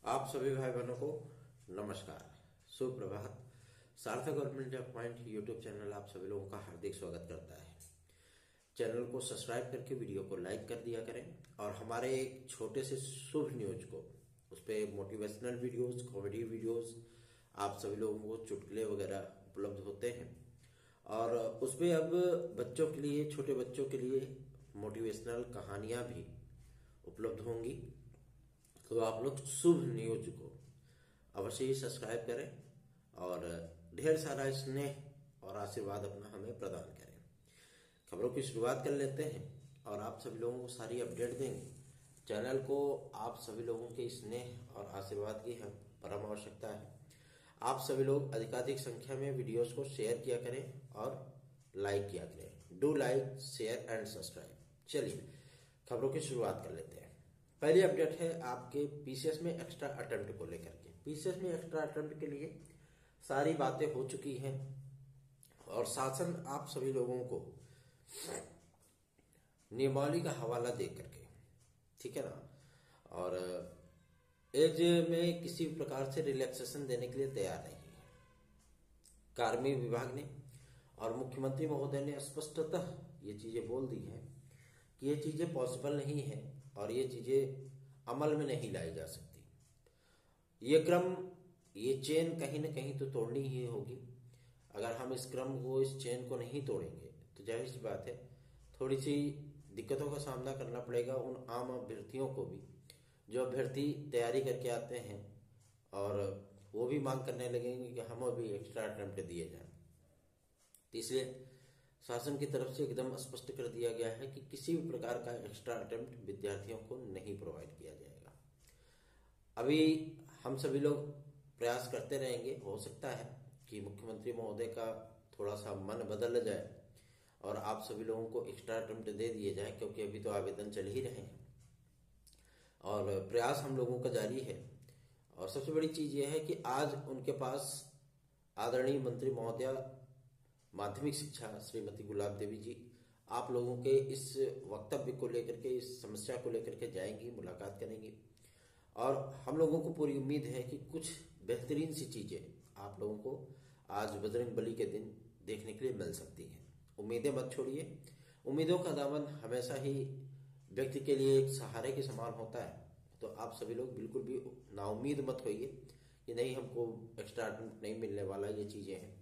आप सभी भाई बहनों को नमस्कार, सुप्रभात। सार्थक government job point YouTube channel आप सभी लोगों का हार्दिक स्वागत करता है। चैनल को सब्सक्राइब करके वीडियो को लाइक कर दिया करें और हमारे एक छोटे से शुभ न्यूज को उस पर मोटिवेशनल वीडियोस, कॉमेडी वीडियोस, आप सभी लोगों को चुटकुले वगैरह उपलब्ध होते हैं और उसमें अब बच्चों के लिए, छोटे बच्चों के लिए मोटिवेशनल कहानियां भी उपलब्ध होंगी। तो आप लोग शुभ न्यूज को अवश्य ही सब्सक्राइब करें और ढेर सारा स्नेह और आशीर्वाद अपना हमें प्रदान करें। खबरों की शुरुआत कर लेते हैं और आप सभी लोगों को सारी अपडेट देंगे। चैनल को आप सभी लोगों के स्नेह और आशीर्वाद की हम परम आवश्यकता है। आप सभी लोग अधिकाधिक संख्या में वीडियोस को शेयर किया करें और लाइक किया करें। Do like, share and subscribe. चलिए खबरों की शुरुआत कर लेते हैं। पहली अपडेट है आपके पीसीएस में एक्स्ट्रा अटेम्प्ट को लेकर के। पीसीएस में एक्स्ट्रा अटेम्प्ट के लिए सारी बातें हो चुकी हैं और शासन आप सभी लोगों को नियमावली का हवाला दे करके, ठीक है ना, और एज में किसी प्रकार से रिलैक्सेशन देने के लिए तैयार नहीं है। कार्मिक विभाग ने और मुख्यमंत्री महोदय ने स्पष्टतः ये चीजें बोल दी हैं कि ये चीजें पॉसिबल नहीं है और ये चीजें अमल में नहीं लाई जा सकती। ये क्रम, ये चेन कहीं ना कहीं तो तोड़नी ही होगी। अगर हम इस क्रम को, इस चेन को नहीं तोड़ेंगे तो जाहिर सी बात है थोड़ी सी दिक्कतों का सामना करना पड़ेगा उन आम अभ्यर्थियों को भी, जो अभ्यर्थी तैयारी करके आते हैं और वो भी मांग करने लगेंगे कि हमें भी एक्स्ट्रा अटेम्प्ट दिए जाएं। तो इसलिए शासन की तरफ से एकदम स्पष्ट कर दिया गया है कि किसी भी प्रकार का एक्स्ट्रा अटेम्प्ट विद्यार्थियों को नहीं प्रोवाइड किया जाएगा। अभी हम सभी लोग प्रयास करते रहेंगे। हो सकता है कि मुख्यमंत्री महोदय का थोड़ा सा मन बदल जाए और आप सभी लोगों को एक्स्ट्रा अटेम्प्ट दे दिए जाए, क्योंकि अभी तो आवेदन चल ही रहे हैं और प्रयास हम लोगों का जारी है। और सबसे बड़ी चीज यह है कि आज उनके पास आदरणीय मंत्री महोदया माध्यमिक शिक्षा श्रीमती गुलाब देवी जी आप लोगों के इस वक्तव्य को लेकर के, इस समस्या को लेकर के जाएंगी, मुलाकात करेंगी और हम लोगों को पूरी उम्मीद है कि कुछ बेहतरीन सी चीजें आप लोगों को आज बजरंगबली के दिन देखने के लिए मिल सकती हैं। उम्मीदें मत छोड़िए। उम्मीदों का दामन हमेशा ही व्यक्ति के लिए एक सहारे के समान होता है। तो आप सभी लोग बिल्कुल भी नाउम्मीद मत होइए कि नहीं, हमको एक्स्ट्रा अटेम्प्ट नहीं मिलने वाला। ये चीजें हैं,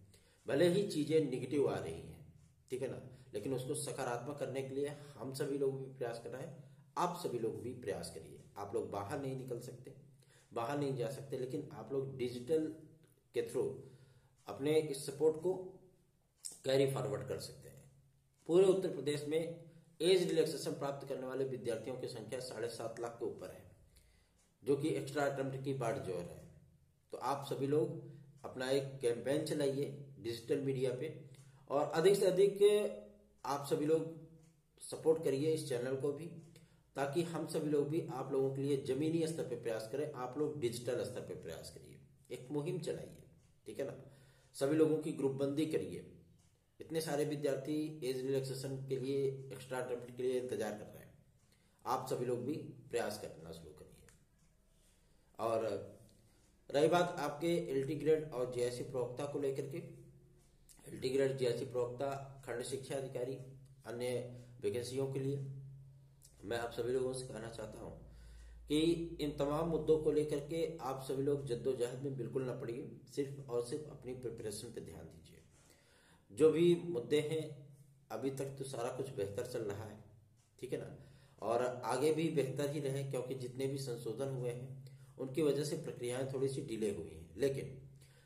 भले ही चीजें निगेटिव आ रही हैं, ठीक है ना, लेकिन उसको सकारात्मक करने के लिए हम सभी लोग भी प्रयास कर रहे हैं। आप सभी लोग भी प्रयास करिए। आप लोग बाहर नहीं निकल सकते, बाहर नहीं जा सकते, लेकिन आप लोग डिजिटल के थ्रू अपने इस सपोर्ट को कैरी फॉरवर्ड कर सकते हैं। पूरे उत्तर प्रदेश में एज रिलैक्सेशन प्राप्त करने वाले विद्यार्थियों की संख्या 7.5 लाख के ऊपर है, जो कि एक्स्ट्रा अटेम्प्ट की बागडोर है। तो आप सभी लोग अपना एक कैंपेन चलाइए डिजिटल मीडिया पे और अधिक से अधिक आप सभी लोग सपोर्ट करिए इस चैनल को भी, ताकि हम सभी लोग भी आप लोगों के लिए जमीनी स्तर पे प्रयास करें। आप लोग डिजिटल स्तर पे प्रयास करिए, एक मुहिम चलाइए, ठीक है ना। सभी लोगों की ग्रुप बंदी करिए। इतने सारे विद्यार्थी एज रिलैक्सेशन के लिए, एक्स्ट्रा अटेम्प्ट के लिए इंतजार कर रहे हैं। आप सभी लोग भी प्रयास करना शुरू करिए। और रही बात आपके एलटी ग्रेड और जेआईसी प्रवक्ता को लेकर के, एलटी ग्रेड, जेआईसी प्रवक्ता, खंड शिक्षा अधिकारी, अन्य वैकेंसियों के लिए मैं आप सभी लोगों से कहना चाहता हूं कि इन तमाम मुद्दों को लेकर के आप सभी लोग जद्दोजहद में बिल्कुल न पड़िए। सिर्फ और सिर्फ अपनी प्रिपरेशन पे ध्यान दीजिए। जो भी मुद्दे हैं अभी तक तो सारा कुछ बेहतर चल रहा है, ठीक है ना, और आगे भी बेहतर ही रहे, क्योंकि जितने भी संशोधन हुए हैं उनकी वजह से प्रक्रियाएं थोड़ी सी डिले हुई हैं। लेकिन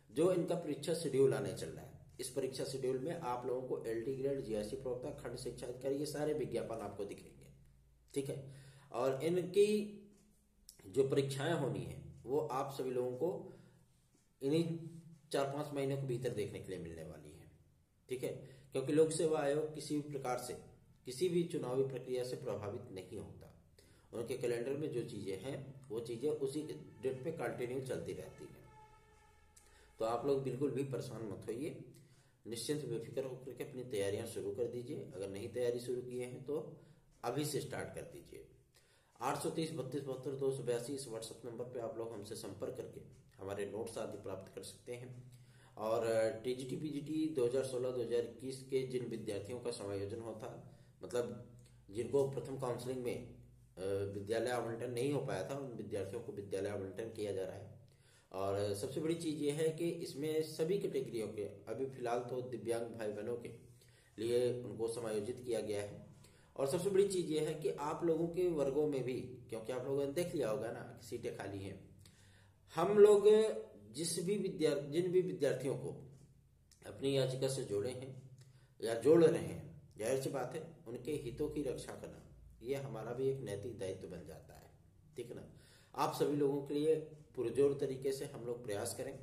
जो इनका परीक्षा शेड्यूल आने चल रहा है, इस परीक्षा शेड्यूल में आप लोगों को एलटी ग्रेड, जीआईसी प्रवक्ता, खंड शिक्षा अधिकारी, ये सारे विज्ञापन आपको दिखेंगे, ठीक है। और इनकी जो परीक्षाएं होनी है वो आप सभी लोगों को इन्हीं 4-5 महीने के भीतर देखने के लिए मिलने वाली है, ठीक है। क्योंकि लोक सेवा आयोग किसी भी प्रकार से किसी भी चुनावी प्रक्रिया से प्रभावित नहीं होता। उनके कैलेंडर में जो चीजें हैं वो चीजें उसी डेट पे कंटिन्यू चलती रहती हैं। तो आप लोग बिल्कुल भी परेशान मत होइए, निश्चिंत बेफिक्र होकर के अपनी तैयारियां शुरू कर दीजिए। अगर नहीं तैयारी शुरू किए हैं तो अभी से स्टार्ट कर दीजिए। 830 32 72 282 इस व्हाट्सएप नंबर पे आप लोग हमसे संपर्क करके हमारे नोट्स आदि प्राप्त कर सकते हैं। और टीजीटी पीजीटी 2016-2021 के जिन विद्यार्थियों का समायोजन होता, मतलब जिनको प्रथम काउंसलिंग में विद्यालय आवंटन नहीं हो पाया था, उन विद्यार्थियों को विद्यालय आवंटन किया जा रहा है। और सबसे बड़ी चीज ये है कि इसमें सभी कैटेगरियों के, अभी फिलहाल तो दिव्यांग भाई बहनों के लिए उनको समायोजित किया गया है। और सबसे बड़ी चीज ये है कि आप लोगों के वर्गों में भी, क्योंकि आप लोगों ने देख लिया होगा ना कि सीटें खाली हैं, हम लोग जिन भी विद्यार्थियों को अपनी याचिका से जोड़े हैं या जोड़ रहे हैं, जाहिर सी बात है उनके हितों की रक्षा करना ये हमारा भी एक नैतिक दायित्व बन जाता है, ठीक है ना। आप सभी लोगों के लिए पुरजोर तरीके से हम लोग प्रयास करें,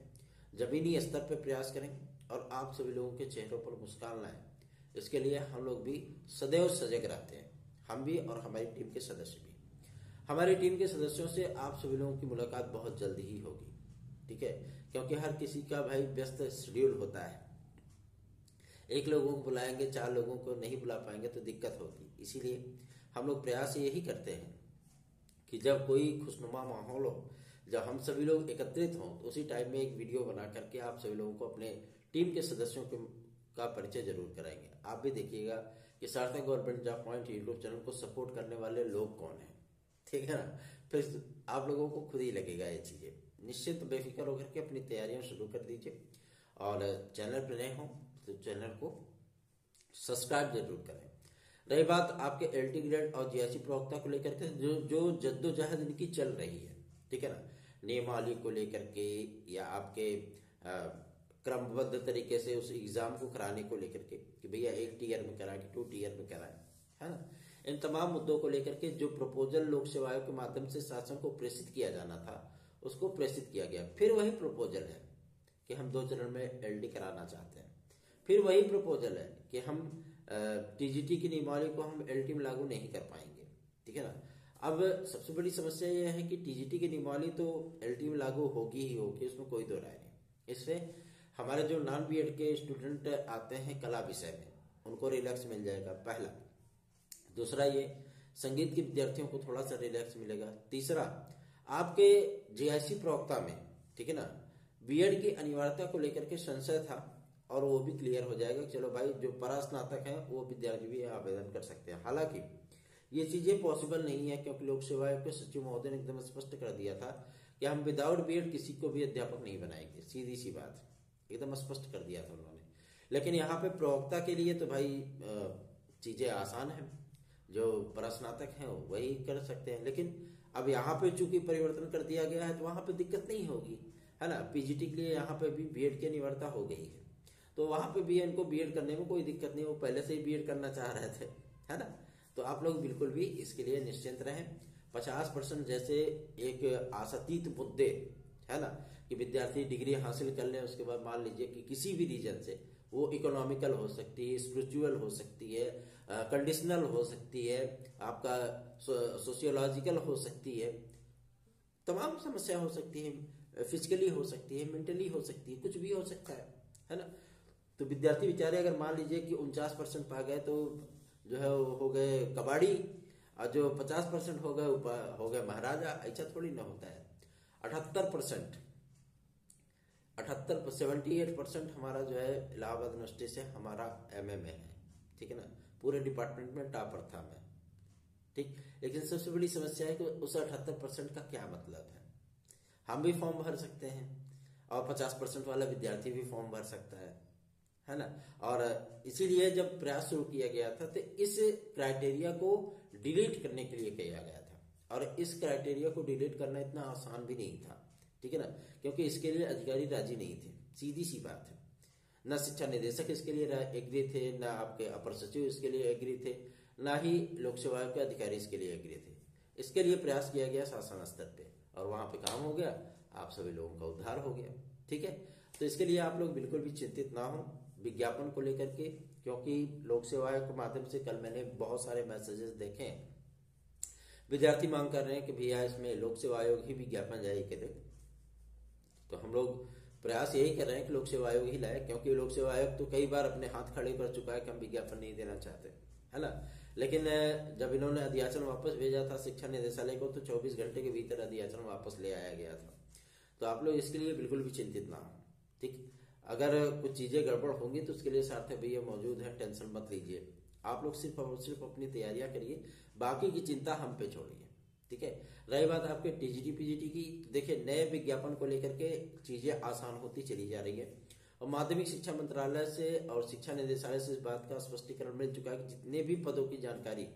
जमीनी स्तर पर प्रयास करें और आप सभी लोगों के चेहरों पर मुस्कान लाएं। इसके लिए हम लोग भी सदैव सजग रहते हैं, हम भी और हमारी टीम के सदस्य भी। हमारी टीम के सदस्यों से आप सभी लोगों की मुलाकात बहुत जल्दी ही होगी, ठीक है, क्योंकि हर किसी का भाई व्यस्त शेड्यूल होता है। एक लोगों को बुलाएंगे, 4 लोगों को नहीं बुला पाएंगे तो दिक्कत होगी। इसीलिए हम लोग प्रयास यही करते हैं कि जब कोई खुशनुमा माहौल हो, जब हम सभी लोग एकत्रित हों, तो उसी टाइम में एक वीडियो बना करके आप सभी लोगों को अपने टीम के सदस्यों का परिचय जरूर कराएंगे। आप भी देखिएगा कि सार्थक government job point YouTube channel को सपोर्ट करने वाले लोग कौन हैं, ठीक है ना। फिर आप लोगों को खुद ही लगेगा ये चीजें। निश्चित बेफिक्र होकर के अपनी तैयारियां शुरू कर दीजिए और चैनल पर नए हो तो चैनल को सब्सक्राइब जरूर करें। रही बात आपके एलटी ग्रेड और जीआईसी प्रवक्ता को लेकर के, जो जद्दोजहद इनकी चल रही है, ठीक है ना, नियमावली को लेकर के या आपके क्रमबद्ध तरीके से उस एग्जाम को कराने को लेकर के कि भैया 1 टीयर में कराएं कि 2 टीयर में कराएं, है ना, इन तमाम मुद्दों को लेकर के जो प्रपोजल लोक सेवा आयोग के माध्यम से शासन को प्रेषित किया जाना था उसको प्रेषित किया गया। फिर वही प्रपोजल है कि हम 2 चरण में एलडी कराना चाहते हैं। फिर वही प्रपोजल है कि हम टीजीटी की नियमावली को हम एलटी में लागू नहीं कर पाएंगे, ठीक है ना। अब सबसे बड़ी समस्या यह है कि टीजीटी की नियमावली तो एलटी में लागू होगी ही होगी, उसमें कोई दो राय नहीं। इससे हमारे जो नॉन बीएड के स्टूडेंट आते हैं कला विषय में, उनको रिलैक्स मिल जाएगा, पहला। दूसरा, ये संगीत के विद्यार्थियों को थोड़ा सा रिलैक्स मिलेगा। तीसरा, आपके जीआईसी प्रवक्ता में, ठीक है ना, बीएड की अनिवार्यता को लेकर के संशय था और वो भी क्लियर हो जाएगा। चलो भाई, जो परास्नातक हैं वो विद्यार्थी भी आवेदन कर सकते हैं। हालांकि ये चीजें पॉसिबल नहीं है, क्योंकि लोक सेवा आयोग के सचिव महोदय ने एकदम स्पष्ट कर दिया था कि हम विदाउट बीएड किसी को भी अध्यापक नहीं बनाएंगे। सीधी सी बात, एकदम स्पष्ट कर दिया था उन्होंने। लेकिन यहाँ पे प्रवक्ता के लिए तो भाई चीजें आसान है, जो परास्नातक हैं वही कर सकते हैं। लेकिन अब यहाँ पे चूंकि परिवर्तन कर दिया गया है तो वहां पे दिक्कत नहीं होगी, है ना। पीजीटी के लिए यहाँ पे भी बीएड की अनिवार्यता हो गई है, तो वहां पे भी इनको बीएड करने में कोई दिक्कत नहीं, वो पहले से ही बीएड करना चाह रहे थे, है ना। तो आप लोग बिल्कुल भी इसके लिए निश्चिंत रहें। 50% जैसे एक आशातीत मुद्दे, है ना, कि विद्यार्थी डिग्री हासिल कर ले, उसके बाद मान लीजिए कि किसी भी रीजन से, वो इकोनॉमिकल हो सकती है, स्पिरिचुअल हो सकती है, कंडीशनल हो सकती है, आपका सोशियोलॉजिकल हो सकती है, तमाम समस्या हो सकती है, फिजिकली हो सकती है, मेंटली हो सकती है, कुछ भी हो सकता है ना। तो विद्यार्थी बेचारे अगर मान लीजिए कि 49% पा गए तो जो है हो गए कबाड़ी, और जो 50% हो गए महाराजा। ऐसा थोड़ी ना होता है। 78% हमारा जो है इलाहाबाद यूनिवर्सिटी से हमारा एमए में है, ठीक है ना, पूरे डिपार्टमेंट में टॉपर था मैं, ठीक। लेकिन सबसे बड़ी समस्या है कि उस 78% का क्या मतलब है। हम भी फॉर्म भर सकते हैं और 50% वाला विद्यार्थी भी फॉर्म भर सकता है ना। और इसीलिए जब प्रयास शुरू किया गया था तो इस क्राइटेरिया को डिलीट करने के लिए किया गया था, और इस क्राइटेरिया को डिलीट करना इतना आसान भी नहीं था, ठीक है ना, क्योंकि इसके लिए अधिकारी राजी नहीं थे। सीधी सी बात है, न शिक्षा निदेशक इसके लिए एग्री थे, न आपके अपर सचिव इसके लिए एग्री थे, न ही लोक सेवा आयोग के अधिकारी इसके लिए एग्री थे। इसके लिए प्रयास किया गया शासन स्तर पे, और वहां पे काम हो गया, आप सभी लोगों का उद्धार हो गया, ठीक है। तो इसके लिए आप लोग बिल्कुल भी चिंतित ना हो विज्ञापन को लेकर के, क्योंकि लोक सेवा आयोग के माध्यम से कल मैंने बहुत सारे मैसेजेस देखे हैं, विद्यार्थी मांग कर रहे हैं कि भैया इसमें लोक सेवा आयोग ही विज्ञापन जारी करे। तो हम लोग प्रयास यही कर रहे हैं कि लोक सेवा आयोग ही लाए, क्योंकि लोक सेवा आयोग तो कई बार अपने हाथ खड़े कर चुका है कि हम विज्ञापन नहीं देना चाहते, है ना। लेकिन जब इन्होंने अध्याचन वापस भेजा था शिक्षा निदेशालय को, तो 24 घंटे के भीतर अध्याचन वापस ले आया गया था। तो आप लोग इसके लिए बिल्कुल भी चिंतित ना हो, ठीक। अगर कुछ चीजें गड़बड़ होंगी तो उसके लिए सार्थक भैया मौजूद है, टेंशन मत लीजिए। आप लोग सिर्फ और सिर्फ अपनी तैयारियां करिए, बाकी की चिंता हम पे छोड़िए, ठीक है। रही बात आपके टीजीटी पीजीटी की, देखिए नए विज्ञापन को लेकर के चीजें आसान होती चली जा रही है, और माध्यमिक शिक्षा मंत्रालय से और शिक्षा निदेशालय से इस बात का स्पष्टीकरण मिल चुका है कि जितने भी पदों की जानकारी,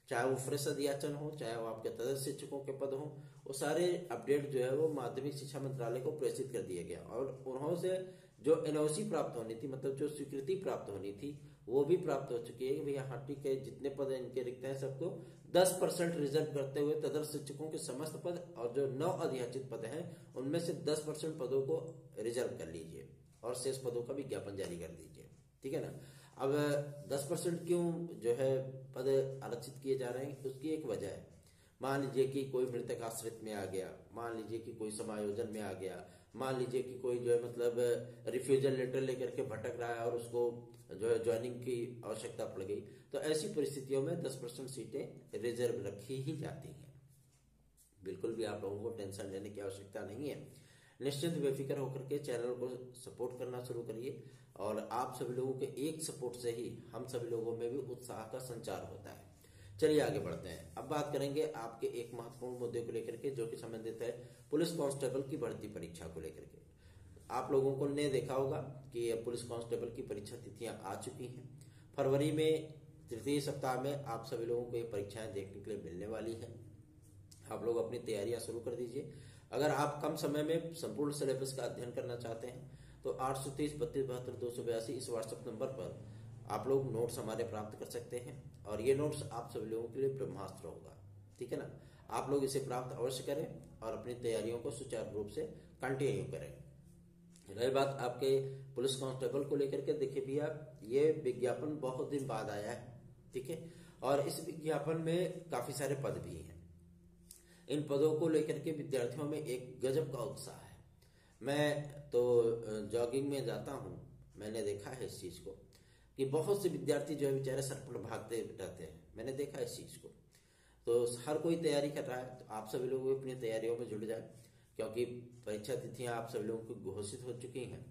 चाहे वो फ्रेश अध्याचन हो, चाहे वो आपके तदस्थ शिक्षकों के पद हो, वो सारे अपडेट जो है वो माध्यमिक शिक्षा मंत्रालय को प्रेषित कर दिया गया। और उन्होंने से जो एनओसी प्राप्त होनी थी, मतलब जो स्वीकृति प्राप्त होनी थी, वो भी प्राप्त हो चुकी है कि भैया हाँ ठीक है, जितने पद इनके रिक्त हैं सबको 10% रिजर्व करते हुए तदर्थ शिक्षकों के समस्त पद और जो 9 अध्याचित पद हैं उनमें से 10% पदों को रिजर्व कर लीजिए और शेष पदों का विज्ञापन जारी कर दीजिए, ठीक है ना। अब 10% क्यों जो है पद आरक्षित किए जा रहे हैं, उसकी एक वजह है। मान लीजिए कि कोई मृतक आश्रित में आ गया, मान लीजिए कि कोई समायोजन में आ गया, मान लीजिए कि कोई जो है मतलब रिफ्यूजल लेटर लेकर के भटक रहा है और उसको जो है ज्वाइनिंग की आवश्यकता पड़ गई, तो ऐसी परिस्थितियों में 10% सीटें रिजर्व रखी ही जाती हैं। बिल्कुल भी आप लोगों को टेंशन लेने की आवश्यकता नहीं है। निश्चिंत बेफिक्र होकर के चैनल को सपोर्ट करना शुरू करिए, और आप सभी लोगों के एक सपोर्ट से ही हम सभी लोगों में भी उत्साह का संचार होता है। चलिए आगे बढ़ते हैं। अब बात करेंगे आपके एक महत्वपूर्ण मुद्दे को लेकर के, जो कि संबंधित है पुलिस कांस्टेबल की भर्ती परीक्षा को लेकर के। आप लोगों को ने देखा होगा कि पुलिस कांस्टेबल की परीक्षा तिथियां आ चुकी हैं। फरवरी में तृतीय सप्ताह में आप सभी लोगों को ये परीक्षाएं देखने के लिए मिलने वाली है। आप लोग अपनी तैयारियां शुरू कर दीजिए। अगर आप कम समय में संपूर्ण सिलेबस का अध्ययन करना चाहते हैं तो 830 32 72 282 इस व्हाट्सएप नंबर पर आप लोग नोट्स हमारे प्राप्त कर सकते हैं, और ये नोट्स आप सभी लोगों के लिए ब्रह्मास्त्र होगा, ठीक है ना। आप लोग इसे प्राप्त अवश्य करें और अपनी तैयारियों को सुचारू रूप से कंटिन्यू करें। रही बात आपके पुलिस कांस्टेबल को लेकर के, देखिए भैया ये विज्ञापन बहुत दिन बाद आया है, ठीक है, और इस विज्ञापन में काफी सारे पद भी हैं। इन पदों को लेकर के विद्यार्थियों में एक गजब का उत्साह है। मैं तो जॉगिंग में जाता हूं, मैंने देखा है इस चीज को कि बहुत से विद्यार्थी जो है बेचारे सर पर भागते रहते हैं, मैंने देखा है इस चीज को। तो हर कोई तैयारी कर रहा है, तो आप सभी लोग अपनी तैयारियों में जुड़ जाए, क्योंकि परीक्षा तिथियां आप सभी लोगों को घोषित हो चुकी हैं,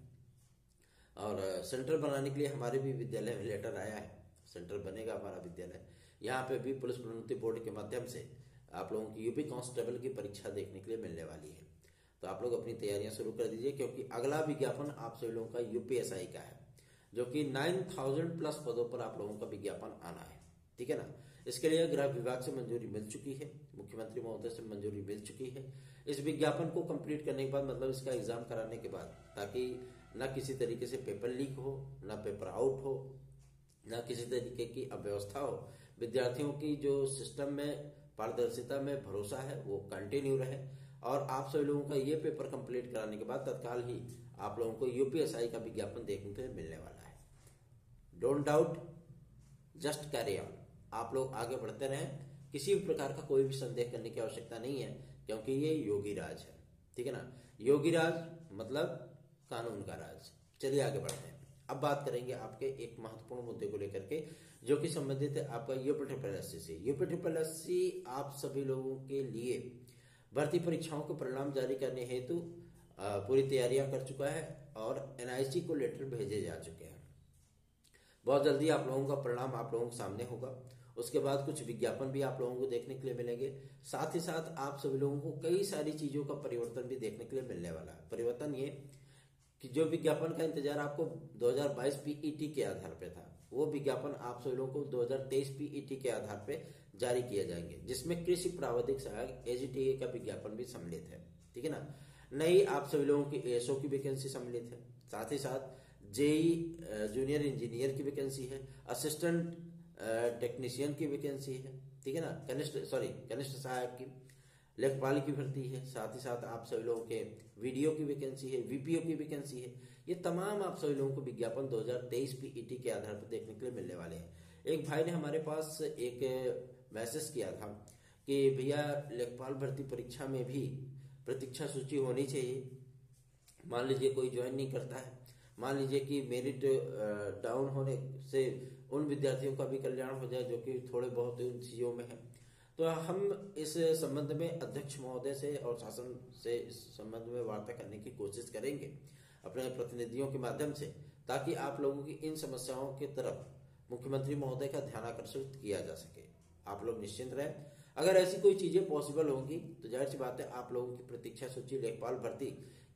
और सेंटर बनाने के लिए हमारे भी विद्यालय में लेटर आया है। सेंटर बनेगा हमारा विद्यालय, यहाँ पे भी पुलिस प्रोन्नति बोर्ड के माध्यम से आप लोगों की यूपी कांस्टेबल की परीक्षा देखने के लिए मिलने वाली है। तो आप लोग अपनी तैयारियां शुरू कर दीजिए, क्योंकि अगला विज्ञापन आप सभी लोगों का यूपीएसआई का है, जो कि 9000 प्लस पदों पर आप लोगों का विज्ञापन आना है, ठीक है ना। इसके लिए गृह विभाग से मंजूरी मिल चुकी है, मुख्यमंत्री महोदय से मंजूरी मिल चुकी है। इस विज्ञापन को कंप्लीट करने के बाद, मतलब इसका एग्जाम कराने के बाद, ताकि न किसी तरीके से पेपर लीक हो, न पेपर आउट हो, न किसी तरीके की अव्यवस्था हो, विद्यार्थियों की जो सिस्टम में पारदर्शिता में भरोसा है वो कंटिन्यू रहे, और आप सभी लोगों का ये पेपर कंप्लीट कराने के बाद तत्काल ही आप लोगों को यूपीएसआई का विज्ञापन देखने के लिए मिलने वाला है। Don't doubt, just carry on. आप लोग आगे बढ़ते रहें, किसी भी प्रकार का कोई भी संदेह करने की आवश्यकता नहीं है, क्योंकि ये योगी राज है, ठीक है ना। योगी राज मतलब कानून का राज। चलिए आगे बढ़ते हैं। अब बात करेंगे आपके एक महत्वपूर्ण मुद्दे को लेकर के, जो कि संबंधित है आपका यूपीएससी से। यूपीएससी आप सभी लोगों के लिए भर्ती परीक्षाओं के परिणाम जारी करने हेतु पूरी तैयारियां कर चुका है, और एनआईसी को लेटर भेजे जा चुके हैं। बहुत जल्दी आप लोगों का परिणाम आप लोगों के सामने होगा। उसके बाद कुछ विज्ञापन भी आप लोगों को देखने के लिए मिलेंगे। साथ ही साथ आप सभी लोगों को कई सारी चीजों का परिवर्तन भी देखने के लिए मिलने वाला है। परिवर्तन ये कि जो विज्ञापन का इंतजार आपको 2022 पीईटी के आधार पे था, वो विज्ञापन आप सभी लोगों को 2023 पीईटी के आधार पे जारी किए जाएंगे, जिसमें कृषि प्रावधिक सहायक एजीटीए का विज्ञापन भी सम्मिलित है, ठीक है ना। नई आप सभी लोगों की एएसओ की वैकेंसी सम्मिलित है, साथ ही साथ जेई जूनियर इंजीनियर की वैकेंसी है, असिस्टेंट टेक्नीशियन की वैकेंसी है, ठीक है ना, कनिष्ठ सहायक की, लेखपाल की भर्ती है, साथ ही साथ आप सभी लोगों के वीडियो की वैकेंसी है, वीपीओ की वैकेंसी है। ये तमाम आप सभी लोगों को विज्ञापन 2023 पीईटी के आधार पर देखने के लिए मिलने वाले हैं। एक भाई ने हमारे पास एक मैसेज किया था कि भैया लेखपाल भर्ती परीक्षा में भी प्रतीक्षा सूची होनी चाहिए। मान लीजिए कोई ज्वाइन नहीं करता है, मान लीजिए कि मेरिट डाउन होने से उन विद्यार्थियों का भी कल्याण हो जाए जो कि थोड़े बहुत उन चीजों में है। तो हम इस संबंध में अध्यक्ष महोदय से और शासन से इस संबंध में वार्ता करने की कोशिश करेंगे अपने प्रतिनिधियों के माध्यम से, ताकि आप लोगों की इन समस्याओं की तरफ मुख्यमंत्री महोदय का ध्यान आकर्षित किया जा सके। आप लोग निश्चिंत रहें। अगर ऐसी कोई चीजें पॉसिबल होंगी तो जाहिर सी बात है आप लोगों की प्रतीक्षा सूची लेखपाल भर्ती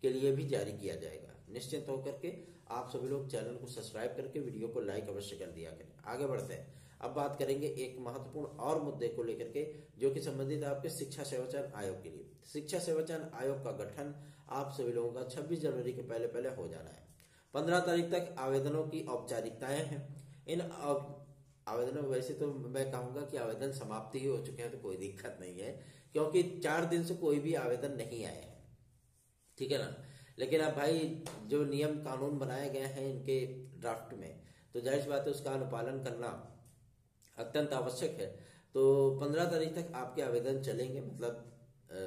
के लिए भी जारी किया जाएगा। निश्चिंत होकर के आप सभी लोग चैनल को सब्सक्राइब करके वीडियो को लाइक अवश्य कर दिया करें। आगे बढ़ते हैं, अब बात करेंगे एक महत्वपूर्ण और मुद्दे को लेकर के जो कि संबंधित है आपके शिक्षा सेवा चयन आयोग के लिए। शिक्षा सेवा चयन आयोग का गठन आप सभी लोगों का 26 जनवरी के पहले पहले हो जाना है। 15 तारीख तक आवेदनों की औपचारिकताएं हैं। इन आवेदनों, वैसे तो मैं कहूंगा कि आवेदन समाप्ति ही हो चुके हैं तो कोई दिक्कत नहीं है, क्योंकि 4 दिन से कोई भी आवेदन नहीं आए हैं, ठीक है ना। लेकिन अब भाई जो नियम कानून बनाए गए हैं इनके ड्राफ्ट में, तो जाहिर सी बात है उसका अनुपालन करना अत्यंत आवश्यक है। तो 15 तारीख तक आपके आवेदन चलेंगे, मतलब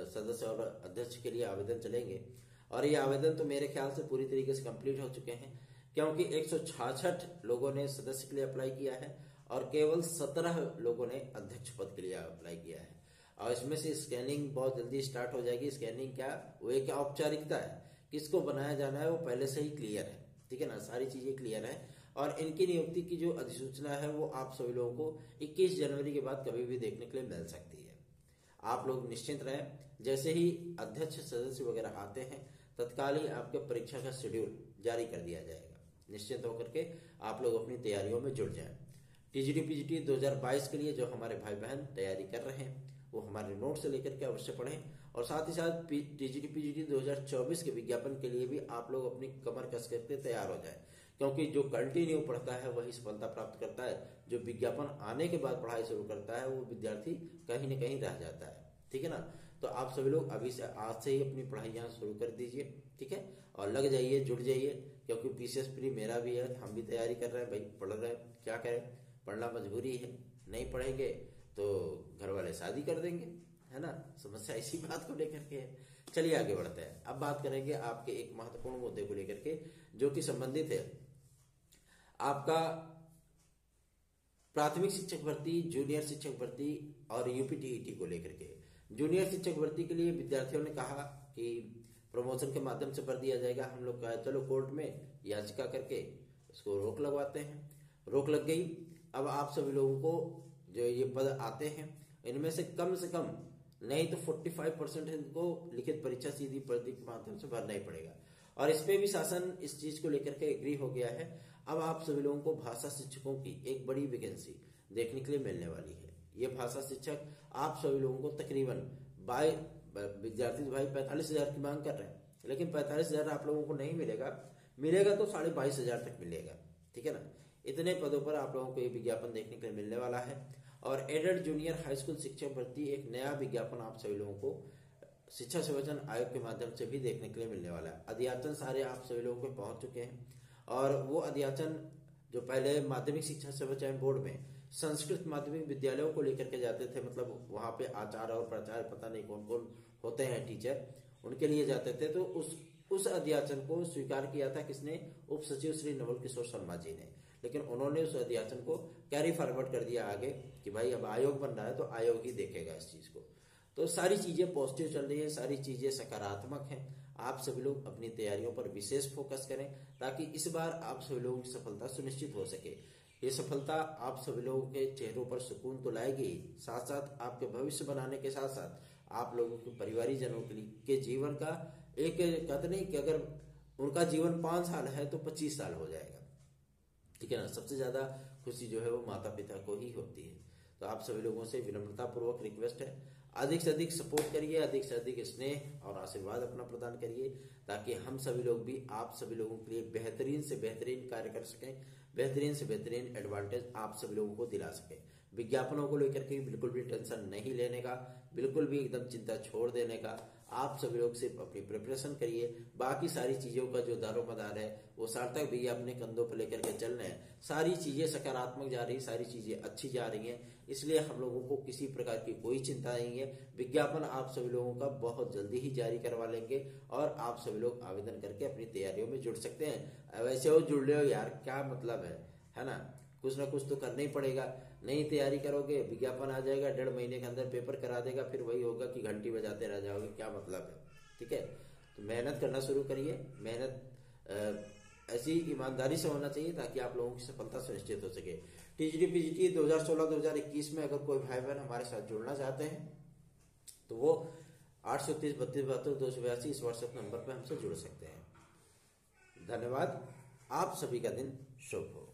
सदस्य और अध्यक्ष के लिए आवेदन चलेंगे। और ये आवेदन तो मेरे ख्याल से पूरी तरीके से कंप्लीट हो चुके हैं, क्योंकि 166 लोगों ने सदस्य के लिए अप्लाई किया है और केवल 17 लोगों ने अध्यक्ष पद के लिए अप्लाई किया है। और इसमें से स्कैनिंग बहुत जल्दी स्टार्ट हो जाएगी। स्कैनिंग क्या, वो एक औपचारिकता है, किसको बनाया जाना है वो पहले से ही क्लियर है, ठीक है ना, सारी चीजें क्लियर है। और इनकी नियुक्ति की जो अधिसूचना है वो आप सभी लोगों को 21 जनवरी के बाद कभी भी देखने के लिए मिल सकती है। आप लोग निश्चिंत रहें, जैसे ही अध्यक्ष सदस्य वगैरह आते हैं तत्काल ही आपके परीक्षा का शेड्यूल जारी कर दिया जाएगा। निश्चिंत होकर के आप लोग अपनी तैयारियों में जुट जाएं। टीजीटी पीजीटी 2022 के लिए जो हमारे भाई बहन तैयारी कर रहे हैं वो हमारे नोट से लेकर के अवश्य पढ़ें, और साथ ही साथ टीजीटी पीजीटी 2024 के विज्ञापन के लिए भी आप लोग अपनी कमर कस करके तैयार हो जाएं, क्योंकि जो कंटिन्यू पढ़ता है वही सफलता प्राप्त करता है। जो विज्ञापन आने के बाद पढ़ाई शुरू करता है वो विद्यार्थी कहीं न कहीं रह जाता है, ठीक है ना। तो आप सभी लोग अभी से, आज से ही अपनी पढ़ाई यहाँ शुरू कर दीजिए, ठीक है, और लग जाइए, जुट जाइए, क्योंकि पीसीएस प्री मेरा भी है, हम भी तैयारी कर रहे हैं भाई, पढ़ रहे हैं, क्या करें, पढ़ना मजबूरी है, नहीं पढ़ेंगे तो घर वाले शादी कर देंगे, है ना। समस्या इसी बात को लेकर के है। चलिए आगे बढ़ते हैं। अब बात करेंगे आपके एक महत्वपूर्ण मुद्दे को लेकर के जो कि संबंधित है आपका प्राथमिक शिक्षक भर्ती, जूनियर शिक्षक भर्ती और यूपीटीईटी को लेकर के। जूनियर शिक्षक भर्ती के लिए विद्यार्थियों ने कहा कि प्रमोशन के माध्यम से भर दिया जाएगा। हम लोग कहा चलो कोर्ट में याचिका करके इसको रोक लगवाते हैं। रोक लग गई। अब आप सभी लोगों को जो ये पद आते हैं इनमें से कम नहीं तो 45% इनको लिखित परीक्षा सीधी भर्ती के माध्यम से भरना ही पड़ेगा। और इस पे भी शासन इस चीज को लेकर के एग्री हो गया है। अब आप सभी लोगों को भाषा शिक्षकों की एक बड़ी वैकेंसी देखने के लिए मिलने वाली है। ये भाषा शिक्षक आप सभी लोगों को तकरीबन विद्यार्थी भाई 45,000 की मांग कर रहे हैं, लेकिन 45,000 आप लोगों को नहीं मिलेगा, मिलेगा तो 22,500 तक मिलेगा, ठीक है ना। इतने पदों पर आप लोगों को ये विज्ञापन देखने के लिए मिलने वाला है। और एडेड जूनियर हाई स्कूल शिक्षक भर्ती एक नया विज्ञापन आप सभी लोगों को शिक्षा सेवा चयन आयोग के माध्यम से भी देखने के लिए मिलने वाला है। अध्याचन सारे आप सभी लोगों को पहुंच चुके हैं, और वो अध्याचन जो पहले माध्यमिक शिक्षा सेवा चयन बोर्ड में संस्कृत माध्यमिक विद्यालयों को लेकर के जाते थे, मतलब वहां पे आचार्य और प्राचार्य पता नहीं कौन कौन होते हैं टीचर, उनके लिए जाते थे, तो उस अध्याचन को स्वीकार किया था किसने, उप सचिव श्री नवल किशोर शर्मा जी ने। लेकिन उन्होंने उस अध्याचन को कैरी फॉरवर्ड कर दिया आगे कि भाई अब आयोग बन रहा है तो आयोग ही देखेगा इस चीज को। तो सारी चीजें पॉजिटिव चल रही है, सारी चीजें सकारात्मक हैं। आप सभी लोग अपनी तैयारियों पर विशेष फोकस करें ताकि इस बार आप सभी लोगों की सफलता सुनिश्चित हो सके। ये सफलता आप सभी लोगों के चेहरों पर सुकून तो लाएगी, साथ साथ आपके भविष्य बनाने के साथ साथ आप लोगों के परिवारीजनों के जीवन का एक कहते नहीं कि अगर उनका जीवन 5 साल है तो 25 साल हो जाएगा, ठीक है ना। सबसे ज्यादा खुशी जो है वो माता पिता को ही होती है। तो आप सभी लोगों से विनम्रता पूर्वक रिक्वेस्ट है, अधिक से अधिक सपोर्ट करिए, अधिक से अधिक स्नेह और आशीर्वाद अपना प्रदान करिए, ताकि हम सभी लोग भी आप सभी लोगों के लिए बेहतरीन से बेहतरीन कार्य कर सकें, बेहतरीन से बेहतरीन एडवांटेज आप सभी लोगों को दिला सकें। विज्ञापनों को लेकर के बिल्कुल भी टेंशन नहीं लेने का, बिल्कुल भी एकदम चिंता छोड़ देने का। आप सभी लोग सिर्फ अपनी प्रिपरेशन करिए, बाकी सारी चीजों का जो दारोमदार है वो सार्थक भैया अपने कंधों पर लेकर के चल रहे हैं। सारी चीजें सकारात्मक जा रही, सारी चीजें अच्छी जा रही हैं, इसलिए हम लोगों को किसी प्रकार की कोई चिंता नहीं है। विज्ञापन आप सभी लोगों का बहुत जल्दी ही जारी करवा लेंगे और आप सभी लोग आवेदन करके अपनी तैयारियों में जुड़ सकते हैं। वैसे वो जुड़ रहे हो यार, क्या मतलब है ना। कुछ ना कुछ तो करना ही पड़ेगा। नहीं तैयारी करोगे, विज्ञापन आ जाएगा, 1.5 महीने के अंदर पेपर करा देगा, फिर वही होगा कि घंटी बजाते रह जाओगे, क्या मतलब है। ठीक है, तो मेहनत करना शुरू करिए। मेहनत ऐसी ईमानदारी से होना चाहिए ताकि आप लोगों की सफलता सुनिश्चित हो सके। टीजीटी पीजीटी 2016-2021 में अगर कोई भाई बहन हमारे साथ जुड़ना चाहते हैं तो वो 830-32-72-282 इस व्हाट्सएप नंबर पर हमसे जुड़ सकते हैं। धन्यवाद। आप सभी का दिन शुभ हो।